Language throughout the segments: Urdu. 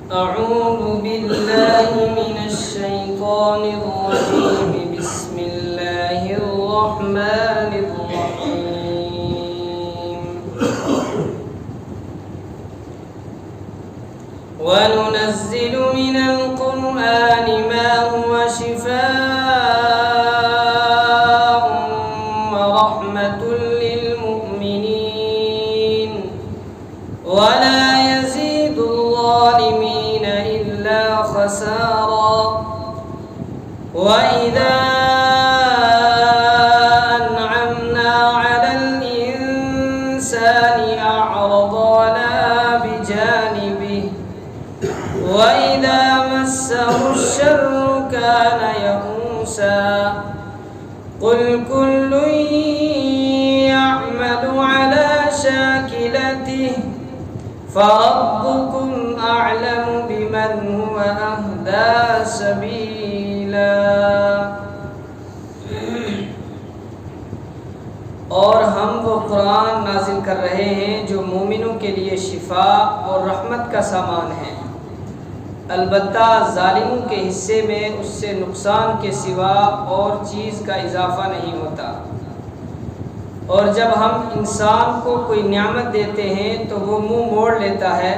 أعوذ بالله من الشيطان الرجيم بسم الله الرحمن الرحيم وننزل من القرآن ما هو شفاء ورحمة للمؤمنين ولا يزيد الظالمين إلا خسارا وإذا أنعمنا على الإنسان أعرض ونأى بجانبه وإذا مسه الشر كان يئوسا قل كل يعمل على شاكلته فربكم أعلم بمن هو أهدى سبيلا۔ اور ہم وہ قرآن نازل کر رہے ہیں جو مومنوں کے لیے شفا اور رحمت کا سامان ہے، البتہ ظالموں کے حصے میں اس سے نقصان کے سوا اور چیز کا اضافہ نہیں ہوتا۔ اور جب ہم انسان کو کوئی نعمت دیتے ہیں تو وہ منہ موڑ لیتا ہے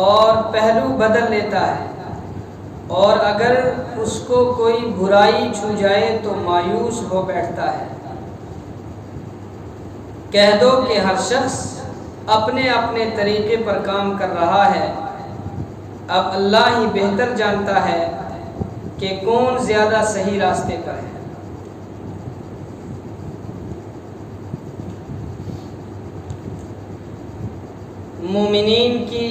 اور پہلو بدل لیتا ہے، اور اگر اس کو کوئی برائی چھو جائے تو مایوس ہو بیٹھتا ہے۔ کہہ دو کہ ہر شخص اپنے اپنے طریقے پر کام کر رہا ہے، اب اللہ ہی بہتر جانتا ہے کہ کون زیادہ صحیح راستے پر ہے۔ مومنین کی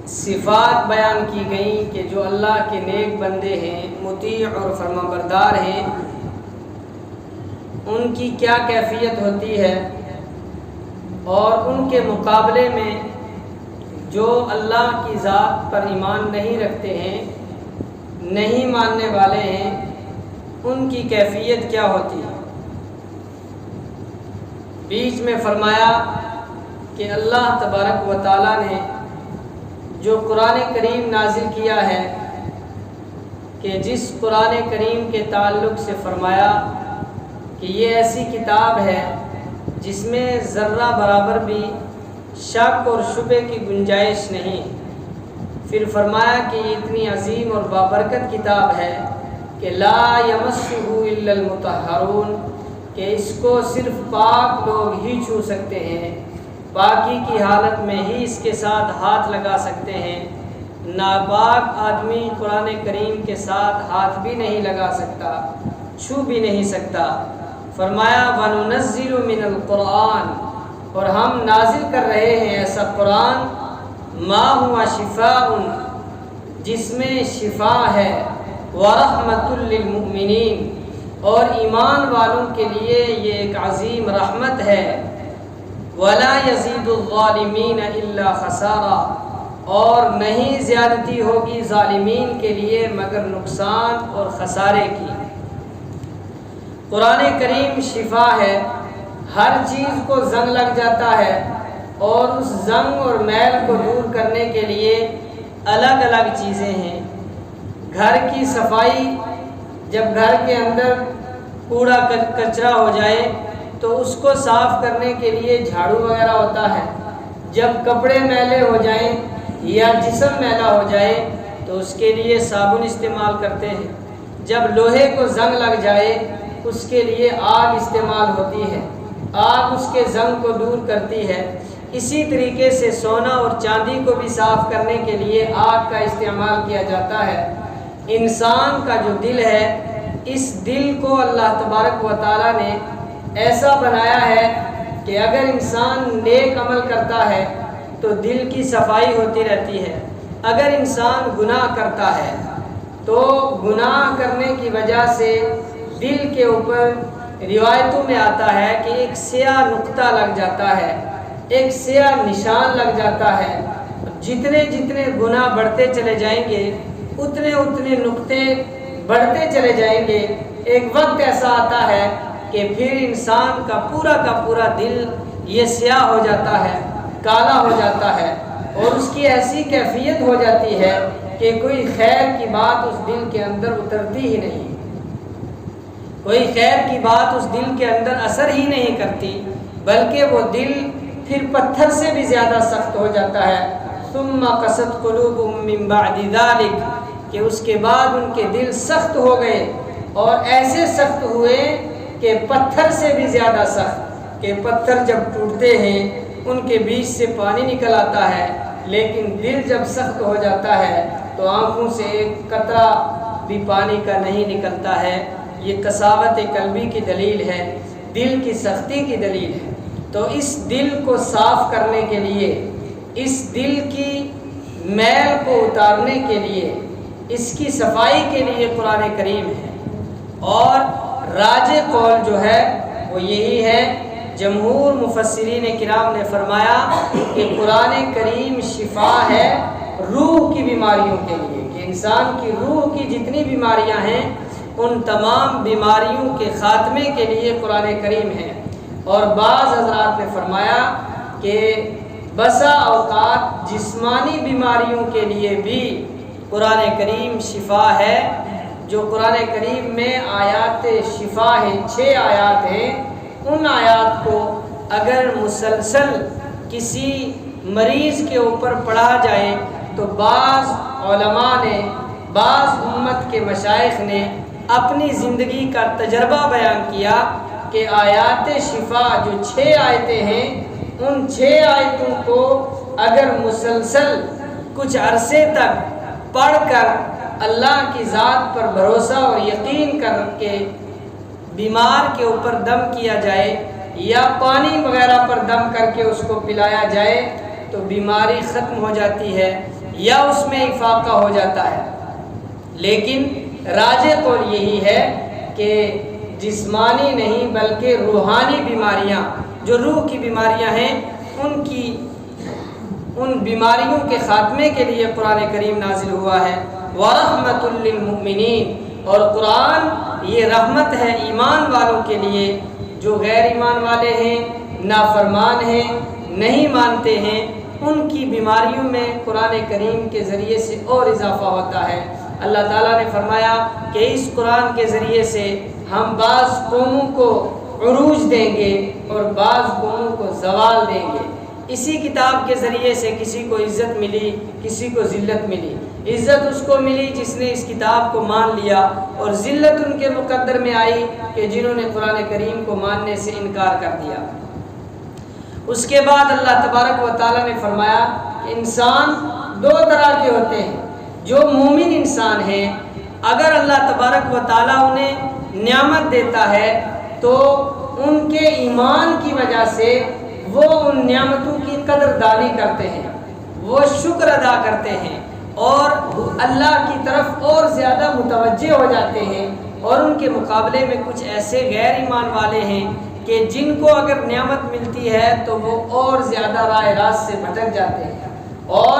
صفات بیان کی گئیں کہ جو اللہ کے نیک بندے ہیں، مطیع اور فرمانبردار ہیں، ان کی کیا کیفیت ہوتی ہے، اور ان کے مقابلے میں جو اللہ کی ذات پر ایمان نہیں رکھتے ہیں، نہیں ماننے والے ہیں، ان کی کیفیت کیا ہوتی ہے۔ بیچ میں فرمایا کہ اللہ تبارک و تعالیٰ نے جو قرآن کریم نازل کیا ہے، کہ جس قرآن کریم کے تعلق سے فرمایا کہ یہ ایسی کتاب ہے جس میں ذرہ برابر بھی شک اور شبہ کی گنجائش نہیں، پھر فرمایا کہ یہ اتنی عظیم اور بابرکت کتاب ہے کہ لا یمسہ الا المطہرون، کہ اس کو صرف پاک لوگ ہی چھو سکتے ہیں، پاکی کی حالت میں ہی اس کے ساتھ ہاتھ لگا سکتے ہیں، ناپاک آدمی قرآن کریم کے ساتھ ہاتھ بھی نہیں لگا سکتا، چھو بھی نہیں سکتا۔ فرمایا وَنُنَزِّلُ مِنَ الْقُرْآنِ، اور ہم نازل کر رہے ہیں ایسا قرآن مَا هُوَ شِفَاءٌ، جس میں شفا ہے، وَرَحْمَةٌ لِّلْمُؤْمِنِينَ، اور ایمان والوں کے لیے یہ ایک عظیم رحمت ہے، وَلَا يَزِيدُ الظَّالِمِينَ إِلَّا خَسَارًا، اور نہیں زیادتی ہوگی ظالمین کے لیے مگر نقصان اور خسارے کی۔ قرآن کریم شفا ہے، ہر چیز کو زنگ لگ جاتا ہے، اور اس زنگ اور میل کو دور کرنے کے لیے الگ الگ چیزیں ہیں۔ گھر کی صفائی، جب گھر کے اندر کوڑا کچرا ہو جائے تو اس کو صاف کرنے کے لیے جھاڑو وغیرہ ہوتا ہے، جب کپڑے میلے ہو جائیں یا جسم میلا ہو جائے تو اس کے لیے صابن استعمال کرتے ہیں، جب لوہے کو زنگ لگ جائے اس کے لیے آگ استعمال ہوتی ہے، آگ اس کے زنگ کو دور کرتی ہے۔ اسی طریقے سے سونا اور چاندی کو بھی صاف کرنے کے لیے آگ کا استعمال کیا جاتا ہے۔ انسان کا جو دل ہے، اس دل کو اللہ تبارک و تعالیٰ نے ایسا بنایا ہے کہ اگر انسان نیک عمل کرتا ہے تو دل کی صفائی ہوتی رہتی ہے، اگر انسان گناہ کرتا ہے تو گناہ کرنے کی وجہ سے دل کے اوپر روایتوں میں آتا ہے کہ ایک سیاہ نقطہ لگ جاتا ہے، ایک سیاہ نشان لگ جاتا ہے۔ جتنے جتنے گناہ بڑھتے چلے جائیں گے اتنے اتنے نقطے بڑھتے چلے جائیں گے۔ ایک وقت ایسا آتا ہے کہ پھر انسان کا پورا دل یہ سیاہ ہو جاتا ہے، کالا ہو جاتا ہے، اور اس کی ایسی کیفیت ہو جاتی ہے کہ کوئی خیر کی بات اس دل کے اندر اترتی ہی نہیں، کوئی خیر کی بات اس دل کے اندر اثر ہی نہیں کرتی، بلکہ وہ دل پھر پتھر سے بھی زیادہ سخت ہو جاتا ہے۔ ثم قست قلوبهم من بعد ذلك، کہ اس کے بعد ان کے دل سخت ہو گئے، اور ایسے سخت ہوئے کہ پتھر سے بھی زیادہ سخت، کہ پتھر جب ٹوٹتے ہیں ان کے بیچ سے پانی نکل آتا ہے، لیکن دل جب سخت ہو جاتا ہے تو آنکھوں سے ایک قطرہ بھی پانی کا نہیں نکلتا ہے۔ یہ قساوت قلبی کی دلیل ہے، دل کی سختی کی دلیل ہے۔ تو اس دل کو صاف کرنے کے لیے، اس دل کی میل کو اتارنے کے لیے، اس کی صفائی کے لیے قرآن کریم ہے۔ اور راجح قول جو ہے وہ یہی ہے، جمہور مفسرین کرام نے فرمایا کہ قرآن کریم شفا ہے روح کی بیماریوں کے لیے، کہ انسان کی روح کی جتنی بیماریاں ہیں ان تمام بیماریوں کے خاتمے کے لیے قرآن کریم ہے۔ اور بعض حضرات نے فرمایا کہ بسا اوقات جسمانی بیماریوں کے لیے بھی قرآن کریم شفا ہے۔ جو قرآن کریم میں آیات شفا ہیں، 6 آیات ہیں، ان آیات کو اگر مسلسل کسی مریض کے اوپر پڑھا جائے تو بعض علماء نے، بعض امت کے مشائخ نے اپنی زندگی کا تجربہ بیان کیا کہ آیات شفا جو 6 آیتیں ہیں، ان 6 آیتوں کو اگر مسلسل کچھ عرصے تک پڑھ کر اللہ کی ذات پر بھروسہ اور یقین کر کے بیمار کے اوپر دم کیا جائے یا پانی وغیرہ پر دم کر کے اس کو پلایا جائے تو بیماری ختم ہو جاتی ہے یا اس میں افاقہ ہو جاتا ہے۔ لیکن راجح قول یہی ہے کہ جسمانی نہیں بلکہ روحانی بیماریاں، جو روح کی بیماریاں ہیں، ان بیماریوں کے خاتمے کے لیے قرآن کریم نازل ہوا ہے۔ وَرَحْمَةٌ لِّلْمُؤْمِنِينَ، اور قرآن یہ رحمت ہے ایمان والوں کے لیے، جو غیر ایمان والے ہیں، نافرمان ہیں، نہیں مانتے ہیں، ان کی بیماریوں میں قرآن کریم کے ذریعے سے اور اضافہ ہوتا ہے۔ اللہ تعالیٰ نے فرمایا کہ اس قرآن کے ذریعے سے ہم بعض قوموں کو عروج دیں گے اور بعض قوموں کو زوال دیں گے۔ اسی کتاب کے ذریعے سے کسی کو عزت ملی، کسی کو ذلت ملی۔ عزت اس کو ملی جس نے اس کتاب کو مان لیا، اور ذلت ان کے مقدر میں آئی کہ جنہوں نے قرآن کریم کو ماننے سے انکار کر دیا۔ اس کے بعد اللہ تبارک و تعالیٰ نے فرمایا کہ انسان 2 طرح کے ہوتے ہیں۔ جو مومن انسان ہیں، اگر اللہ تبارک و تعالیٰ انہیں نعمت دیتا ہے تو ان کے ایمان کی وجہ سے وہ ان نعمتوں کی قدردانی کرتے ہیں، وہ شکر ادا کرتے ہیں اور اللہ کی طرف اور زیادہ متوجہ ہو جاتے ہیں۔ اور ان کے مقابلے میں کچھ ایسے غیر ایمان والے ہیں کہ جن کو اگر نعمت ملتی ہے تو وہ اور زیادہ راہ راست سے بھٹک جاتے ہیں، اور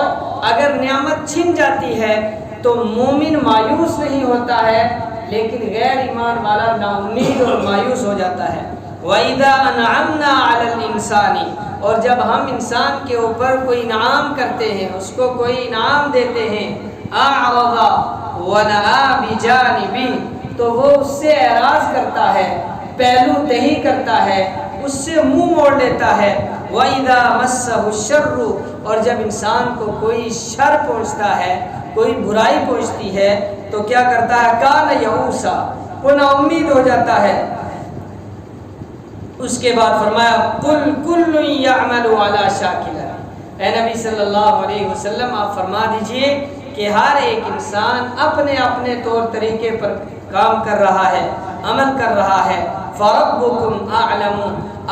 اگر نعمت چھن جاتی ہے تو مومن مایوس نہیں ہوتا ہے، لیکن غیر ایمان والا نا امید اور مایوس ہو جاتا ہے۔ وَإِذَا أَنْعَمْنَا عَلَى الْإِنسَانِ، اور جب ہم انسان کے اوپر کوئی انعام کرتے ہیں، اس کو کوئی انعام دیتے ہیں، أَعْرَضَ وَنَأَى بِجَانِبِهِ، تو وہ اس سے اعراض کرتا ہے، پہلو تہی کرتا ہے، اس سے منہ موڑ لیتا ہے۔ وَإِذَا مَسَّهُ الشَّرُّ، اور جب انسان کو کوئی شر پہنچتا ہے، کوئی برائی پہنچتی ہے تو کیا کرتا ہے؟ کان یئوسا، وہ نا امید ہو جاتا ہے۔ اس کے بعد فرمایا قل کل یعمل علی شاکلہ، اے نبی صلی اللہ علیہ وسلم آپ فرما دیجئے کہ ہر ایک انسان اپنے اپنے طور طریقے پر کام کر رہا ہے، عمل کر رہا ہے۔ فربکم اعلم،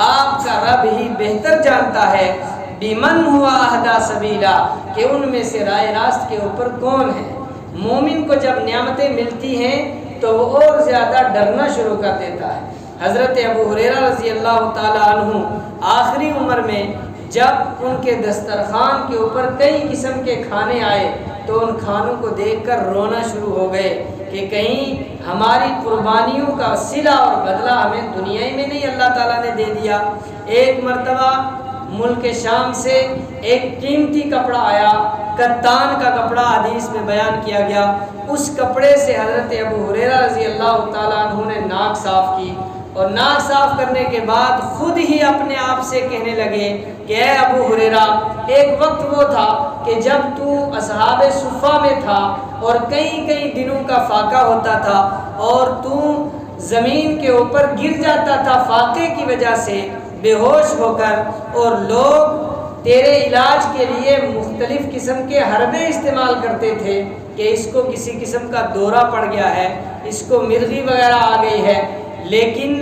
آپ کا رب ہی بہتر جانتا ہے، بمن ہوا اہدی سبیلا، کہ ان میں سے راہ راست کے اوپر کون ہے۔ مومن کو جب نعمتیں ملتی ہیں تو وہ اور زیادہ ڈرنا شروع کر دیتا ہے۔ حضرت ابو ہریرہ رضی اللہ تعالی عنہ آخری عمر میں جب ان کے دسترخوان کے اوپر کئی قسم کے کھانے آئے تو ان کھانوں کو دیکھ کر رونا شروع ہو گئے کہ کہیں ہماری قربانیوں کا صلہ اور بدلہ ہمیں دنیا میں نہیں اللہ تعالیٰ نے دے دیا۔ ایک مرتبہ ملک شام سے ایک قیمتی کپڑا آیا، کتان کا کپڑا حدیث میں بیان کیا گیا، اس کپڑے سے حضرت ابو ہریرہ رضی اللہ تعالیٰ عنہ نے ناک صاف کی، اور ناک صاف کرنے کے بعد خود ہی اپنے آپ سے کہنے لگے کہ اے ابو ہریرہ، ایک وقت وہ تھا کہ جب تو اصحاب صفہ میں تھا اور کئی کئی دنوں کا فاقہ ہوتا تھا اور تو زمین کے اوپر گر جاتا تھا فاقے کی وجہ سے بے ہوش ہو کر، اور لوگ تیرے علاج کے لیے مختلف قسم کے حربے استعمال کرتے تھے کہ اس کو کسی قسم کا دورہ پڑ گیا ہے، اس کو مرغی وغیرہ آ گئی ہے، لیکن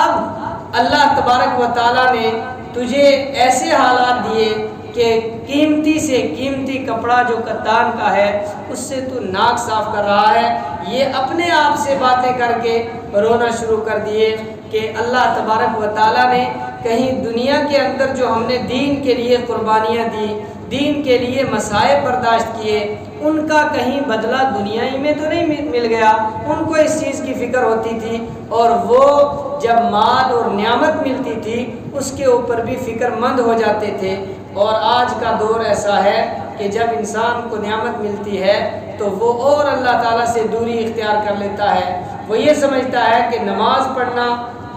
اب اللہ تبارک و تعالیٰ نے تجھے ایسے حالات دیے کہ قیمتی سے قیمتی کپڑا جو کتان کا ہے اس سے تو ناک صاف کر رہا ہے۔ یہ اپنے آپ سے باتیں کر کے رونا شروع کر دیے کہ اللہ تبارک و تعالیٰ نے کہیں دنیا کے اندر جو ہم نے دین کے لیے قربانیاں دی، دین کے لیے مصائب برداشت کیے، ان کا کہیں بدلہ دنیائی میں تو نہیں مل گیا۔ ان کو اس چیز کی فکر ہوتی تھی، اور وہ جب مال اور نعمت ملتی تھی اس کے اوپر بھی فکر مند ہو جاتے تھے۔ اور آج کا دور ایسا ہے کہ جب انسان کو نعمت ملتی ہے تو وہ اور اللہ تعالیٰ سے دوری اختیار کر لیتا ہے۔ وہ یہ سمجھتا ہے کہ نماز پڑھنا،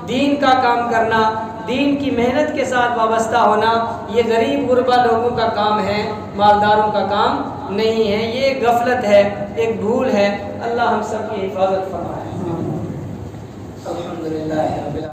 دین کا کام کرنا، دین کی محنت کے ساتھ وابستہ ہونا، یہ غریب غربا لوگوں کا کام ہے، مالداروں کا کام نہیں ہے۔ یہ ایک غفلت ہے، ایک بھول ہے۔ اللہ ہم سب کی حفاظت فرمائے۔ الحمدللہ رب العالمین۔